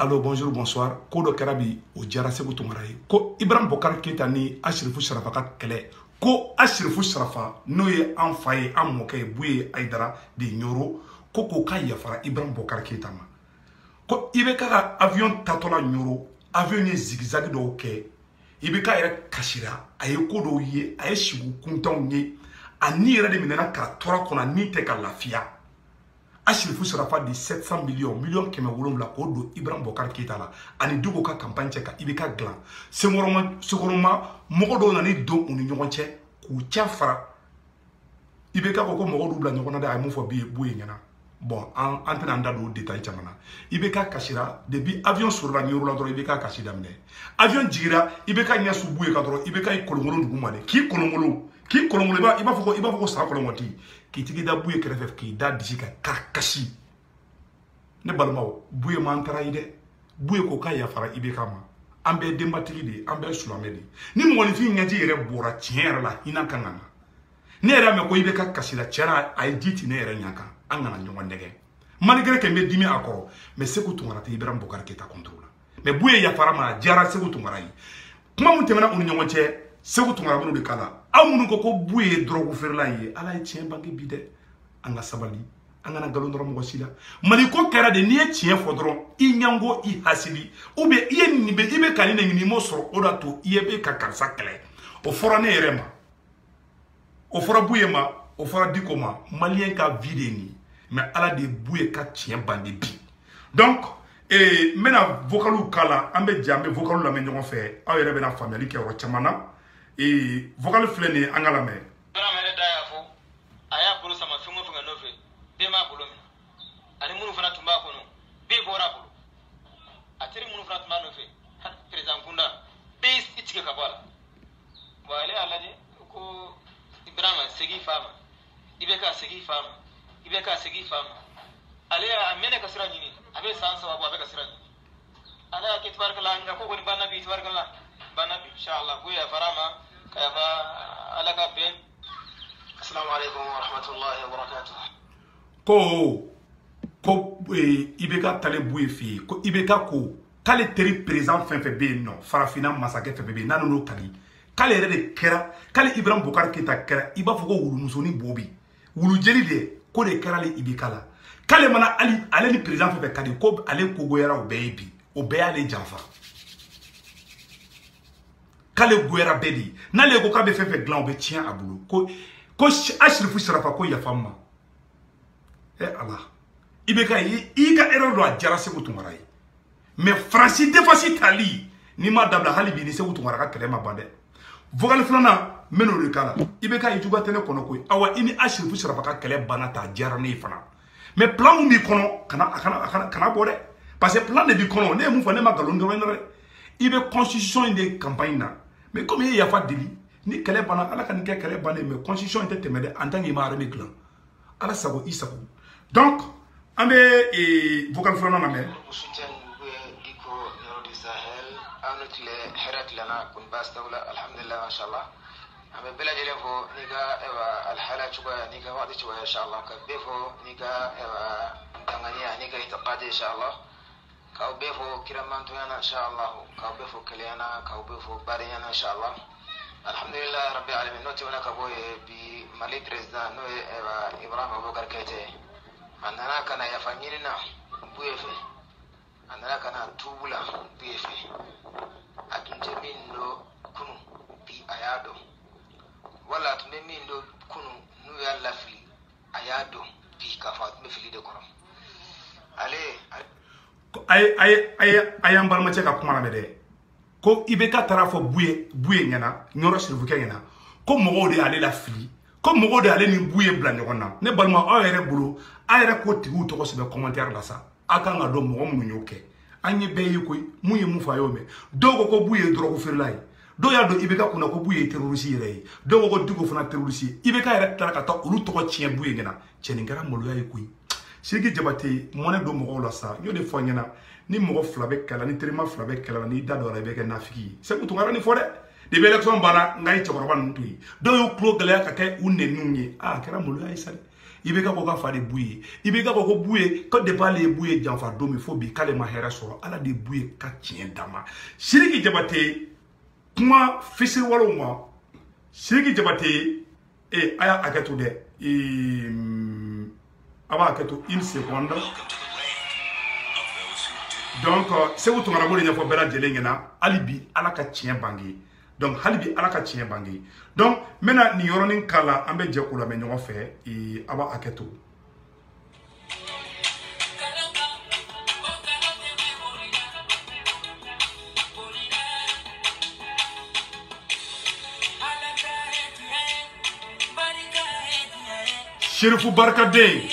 Alors bonjour, bonsoir. Kodo Karabi, au Djara Segou Toumaraye. Ko Ibrahim Bokar Keita ni Ashrifu Sharafa ka kele. Ko Ashrifu Sharafa, noye en faye, en moke, bouye Aïdara, de Nyoro. Ko ka yafara Ibrahim Bokar Keita ma. Ko Ibeka avion tatola Nyoro, avion ye zigzag do ke. Ibeka yere kashira, aye kodo ye, aye shigu kuntan ye. Ani yere de minena ka tora kona ni te ka lafia. Ashrifu Sharafa di 700 millions keme wolom la kodo Ibrahim Bokar Keita la ani dugo ka campagne cheka ibeka glan segoroma mogodo na ni do uni nyonche ku chafara ibeka ko mogodo bla nyona da ay mo fo bi buye nyana bon en train d'ando détail chamana ibeka kashira depuis avion sur la nyoro la dro ibeka kashida mne avion jira ibeka nyasu buye ka dro ibeka i kolongolo ndugumane ki kolongolo ba iba foko sa kolongoti ki tigi da buye krefef ki da disika kakashi ne balmawo buye mantara ide buye ko ka yafara ibeka ma ambe demba tigi de ambe sulamedi ni mo ni fi nyaji yere bora tiere la ina kangana ne era me ko ibeka kashira chera ay diti ne era nyaka angana nyongo ndege malgré que me dimi akoro mais Segou Toumara te Ibrahim Bokar Keita contrôle mais buye yafara ma jara Segou Toumara yi kuma mun temena uni nyongo che Segou Toumara bunu de kala amunu ko buye drogu ferla yi ala yi tien bangi bide anga sabali anga na galon drom wasila mali ko kera de nie tien fodron i nyango i hasili ube iye nibe ibe kanine ngini mo soro odato iye ka kansa kele o fora ne yerema o fora buye ma o fora dikoma malien ka vide ni mais ala de buye ka tien bandi bi donc mena vocalu kala ambe jambe vocalu la menyon fe awere bena family ke ro chamana vocal flene angala me dona mere daya fo aya bulu sama fungo funga nove be ma bulu mi ani munu fana tumba ko no be bora bulu atiri munu fana tumba nove president kunda be itike kabala wale alaje ko Ibrahim segi fama ibeka segi fama ale amene kasira nyini abe sansa wa abe kasira ala ke tbarkala nga ko ni banna bi tbarkala banna bi inshallah ko ya farama kayfa alaka ben assalamu alaykum wa rahmatullahi wa barakatuh ko ibeka tale buye fi ko ibeka ko kale teri présent fin fe be no farafina masake fe be nanu no kali kale rede kera kale Ibrahim Bokar Keita kera iba foko wulu musoni bobi wulu jeli de ko de kera le ibikala kale mana ale ni présent fe kadi ko ale ko goyara o bebi o be ale janfa kale goyara bedi na le ko ka be fe glan o be tien abulu ko Ashrifu Sharafa ko ya fama Allah ibeka iga erreur do Djara Segou Toumara yi mais Francis defasi tali ni ma dabla halibi ni Segou Toumara ka kele ma bande vocal flana meno de kala ibeka ijuga tele kono ko awa ini Ashrifu Sharafa ka kele bana ta Djara ni fana mais plan mi kono kana bode parce que plan de bi kono ne mu fa ne ma galon do renre ibe constitution de campagne na mais comme il y a pas de délit ni kele bana ala kan ke kele bana mais constitution était temede en tant que ma armée clan ala sabo isako donc ambe vocal flana na me anotle herat lana kun bastawla alhamdulillah ma sha Allah ame bela jele fo niga ewa alhala chuba niga wadi chuba insha Allah ka befo niga ewa tangania niga itaqadi insha Allah ka befo kiramantu yana insha Allah ka befo kaliana ka befo bariyana insha Allah alhamdulillah rabbil alamin noti wana ka boye bi mali president no ewa Ibrahim Bokar Keita anana kana yafanyina buyefe anana kana tubula buyefe atunje mindo kunu bi ayado wala tunde mindo kunu nu ya lafli ayado bi kafa me fili de korom ale ayam balma che ka kuma na de ko ibeka tarafo buye nyana nyoro Sherifu ke nyana ko mogo de ale lafli ko mogo de ale ni buye bla nyona ne balma o yere bulu ayere ko tigu to ko sebe commentaire la sa aka nga do mogo mu nyoke anye beye koy muye mu fa yome dogo ko buye drogo ferlay do ya do ibeka kuna ko buye terroriste yere dogo ko dugo fana terroriste ibeka yere tara ka ta ulu to ko tien buye ngena cheni ngara molo ya koy sigi jabate mone do mo la sa yo de fo ngena ni mo flabe kala ni terima flabe kala ni dado ra beke nafiki se ko to ngara ni fo de be election bana ngai chokora ban tui do yo klo gele ka kay unne nunye kera molo ya isale ibeka ko ka fa de buye ibeka ko buye ko de parler buye janfa do mi fo bi kale ma hera soro ala de buye ka tien dama Sidiki Diabaté kuma fisi walo ma Sidiki Diabaté aya aketo de aba aketo une seconde donc c'est vous tongara boli nyafo bela jelengena alibi ala ka tien bangi donc halibi ala ka tien bangi donc mena ni yoronin kala ambe je ko la me nyoko fe aba aketo Chérifou Barkadé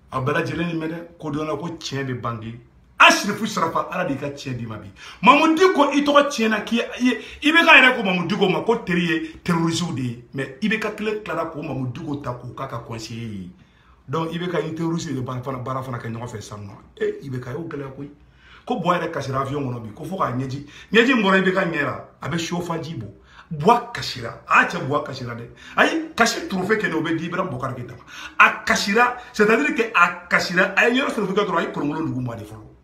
abala jeleni mede ko dona ko tien be bangi Chérifou Sarafa ala de ka tien di mabi Mamoudi ko ito ko tien na ki ibe ka ere ko Mamoudi ko ma ko teriye terroriste de mais ibe ka kle clara ko Mamoudi ko ta ko ka conseiller donc ibe ka terroriste de ban fana bara fana ka nyoko fe samno ibe ka yo gele ko boyre kasira avion ngono bi ko fo ka nyeji ngoro ibe ka nyera abe shofa jibo bois kashira acha bois kashira de ay kashi trophée que no be di Ibrahim Bokar Keita a kashira c'est-à-dire que a kashira ay ñoro trophée que ay kolongolo ndugu mo de folo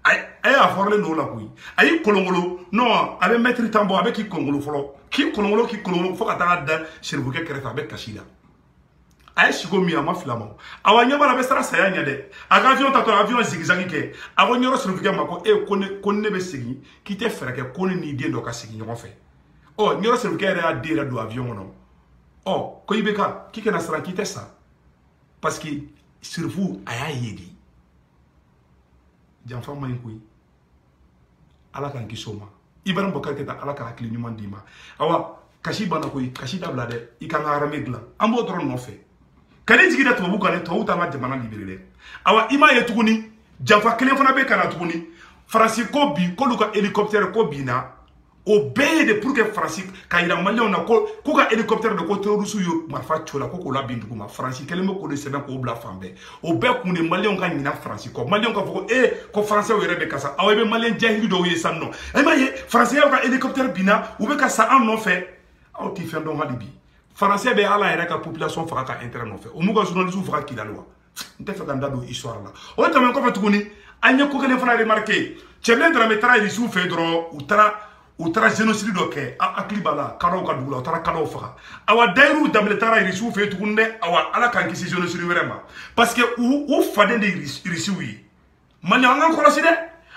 ay a forle no la kuy ay kolongolo non avec maître tambo avec ki kolongolo fo ka ta da Chérifou ke krefa avec kashira ay sigo mi ama flamo awa nyama be sara saya nya de avion tato avion zigzag ke awa ñoro Chérifou ke mako konne be sigi ki te fere ke konne ni de do ka sigi ñoko fe oh nyoro Chérifou ke a dira do avion no oh ko ibeka ki kana sara ki te sa parce que Chérifou aya yedi janfa man kuy ala kan kisoma Ibrahim Bokar Keita ala ka hakili nyuma dima awa kashi bana koy kashi dabla de ikanga aramegla ambo dron no fe kani jigida to bu kane to uta ma jamana libéré awa ima ye tuguni janfa kelen fana be kana tuguni France ko bi ko luka hélicoptère ko bina o beye de pour que France ka ira malion na ko ka hélicoptère de ko terroriste yo marfa chola ko la bindu ma France kelemo ko de seben ko bla fambe o be ku ne malion ka nyina France ko malion ka foko ko français o yere be kasa awe be malion jahili do ye sanno e ma ye français ka hélicoptère bina ou be ka sa an no fait o ti fen don halibi français be ala yere ka population faka ka intérêt no fait o mu ka journaliste faka ki la loi nte fa ganda do histoire la o tamen ko fa tukuni anya ko kele fana remarquer cheblen dra metra iri sou fe dro ou tara génocide do ke aklibala karo ka dugula tara karo faka awa dairu damle tara iri sou fe tukunde awa ala kan kisi génocide vraiment parce que ou fade de iri sou yi manya ngan ko de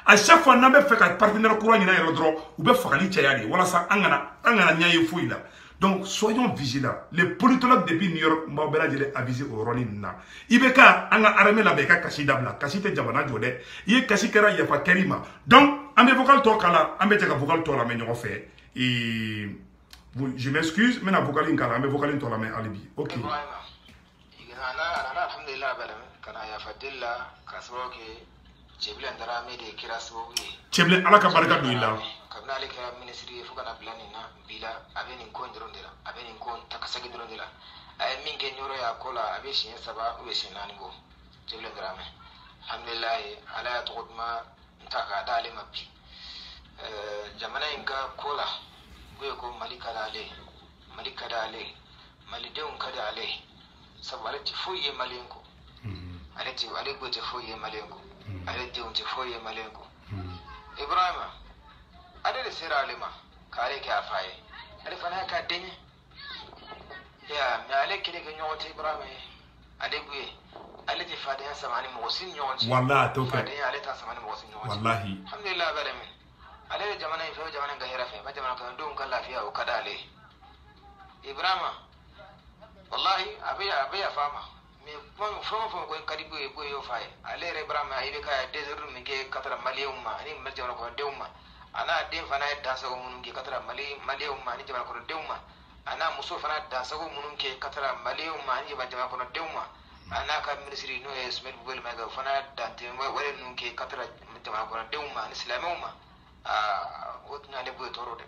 à chaque fois n'a be fait ka partenaire courant ina yero dro ou be fakali chayari wala sa angana nyaye fouille là. Donc soyons vigilants. Les politologues depuis New York m'ont avisé au Ronin. Ibeka anga armée la beka kashi dabla kashi te jabana jode ye kashi kera ya fa kerima. Donc ambe vocal to kala ambe teka vocal to la me ñoko fait et je m'excuse mais na vocal kala ambe vocal to la me alibi. OK. Alhamdulillah kana ya fadilla kasroke Cheblen dara me de kirasbo wi. Cheblen ala ka barka do illa. Kabna ale ka ministry fu kana plan na bila abeni ko ndrondela abeni ko takasagi ndrondela ay minge nyoro ya kola abe shin saba ube shin nani go Cheblen dara me alhamdulillah ala ya tugudma ntaka dale mapi jamana inga kola goye ko malika dale malideun kada ale sabale ti fuye malenko aleti ale go te fuye malenko aleti on te fuye malenko Ibrahima adele sera alema kare ke afaye ale fana ka denye ya me ale kile ke nyote Ibrahima ade guye ale ti fade ya samani mo sin nyonti wallahi to fade ya ale ta samani mo sin nyonti wallahi alhamdulillah balami ale jamana ifo jamana ga hera fe ba jamana ka ndum kan lafiya o kada ale Ibrahima wallahi abiya fama me fama ko kadibu e boyo faye ale Ibrahima ibe ka desert mi ke 4 million ma ni me jamana ko dewma ana den fana dansago munun ke katara mali umma ni jama kono dewma ana muso fana dansago munun ke katara mali umma ni jama kono dewma ana ka ministry no esmet bugol mega fana dante wale nun ke katara jama kono dewma ni islamuma wotna le buy torode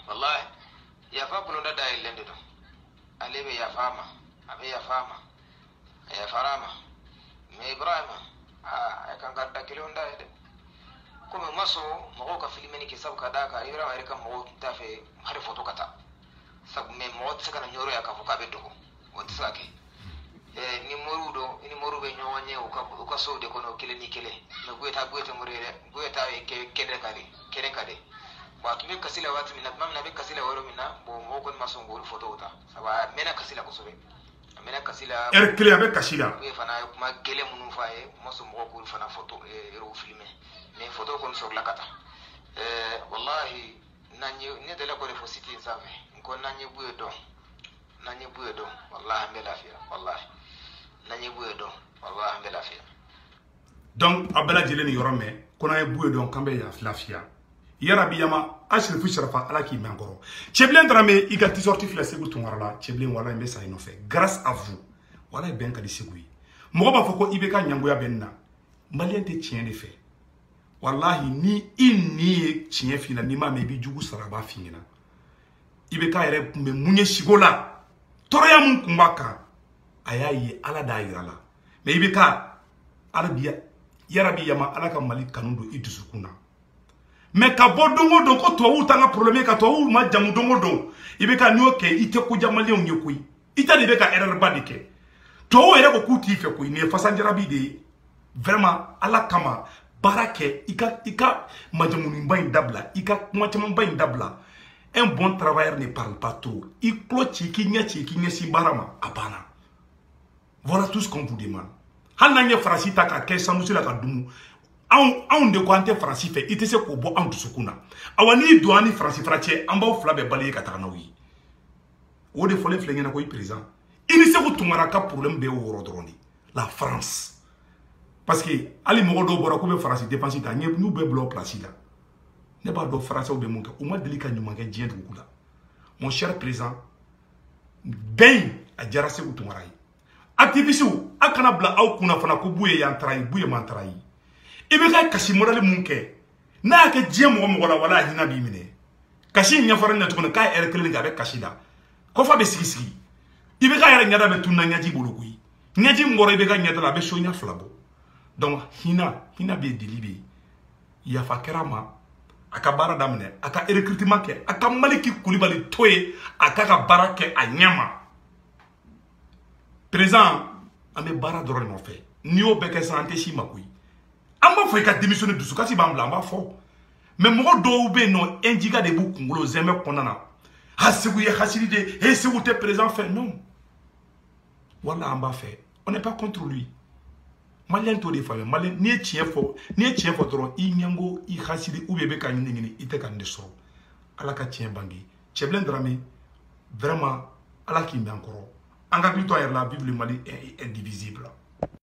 wallahi ya fa bulonda dai lende do alebe ya fama abe ya fama ya farama me ibrahima ya kan gadda kilonda de comme maso mo ka filmeni ke sabka da ka ibrahima reka mo tafe har photo kata sab me mo tsaka na nyoro ya ka fuka be do woti sake ni moru be nyowanye o ka so de kono kile ni kile no gueta murere gueta e kede kade ba tumi kasila watu minna mamna be kasila woro minna bo mo kon maso ngol photo uta saba mena kasila ko sobe mena kasila kile abe kasila e fana kuma gele munu faye maso mo ko fana photo e ro filme mais photo kon sur la kata wallahi nanyi ne de la ko fo siti nsafe ko nanyi buye do wallahi be lafiya wallahi nanyi buye do wallahi be lafiya donc abela jeleni yorome kona ye buye do kambe ya lafiya yarabi yama ashrifu sharafa alaki mangoro cheblen drame igati sorti fila segu tungarala cheblen wala mbe sa inofe grâce à vous wala ben ka di segui mo ba foko ibeka nyangoya benna malien te tien de fait wallahi ni inni tien fina ni ma me bi jugu saraba finina ibeka yere me munye shigola toroya mun kumbaka ayayi ala dairala me ibeka arabiya yarabi yama alaka malik kanundo idusukuna mais ka bo dongo don ko to utanga problème ka to ma jamu dongo don ibeka nyoke ite ko jamali on yekui ita de beka erreur badike to ere ko kuti fe ko ni fasanjara bi de vraiment ala kama barake ika majamu ni mbay dabla ika kuma chama mbay dabla un bon travailleur ne parle pas trop il clochi ki nyasi barama abana voilà tout ce qu'on vous demande hananye frasita ka kesa musula ka dumu on de ko ante français fait ite se ko bo an dusukuna awani douani français fratie amba fla be balé ka tana wi o de fole flengena ko président ini se ko tumara ka problème be woro droni la France parce que ali mo do bora ko be français dépenser ta ñep ñu be blo place là ne ba do français o be monka o ma delika ñu manke dien du kula mon cher président ben a jara se ko tumara yi activiste akana bla aw kuna fana ko buye yan trai buye man trai ibe ka kasi modali munke na ka je mo la wala hina bi mine kasi nya fara na tukuna ka erkele ga be kasi da ko fa be sigi ibe ka yara nyada be tunna nyaji bolokui nyaji ngoro ibe ka nyada la be so nya flabo donc hina be dilibi ya fakerama aka bara damne aka recrutement ke aka maliki kulibali toye aka ka barake anyama présent ame bara doro no fe ni o be ke santé shi makui amba fo ka démissionner dusu kasi bambla amba fo mais mo do be no enjiga de bu kungolo zeme konana hasigu ye hasidi de et si vous êtes présent fait non voilà amba fait on n'est pas contre lui malien to de famille malien ni tien fo tro i nyango i hasidi ou bebe ka nyini ite kan de so ala ka tien bangi cheblen drame vraiment ala ki mbi encore anga plutôt la Bible mali est indivisible.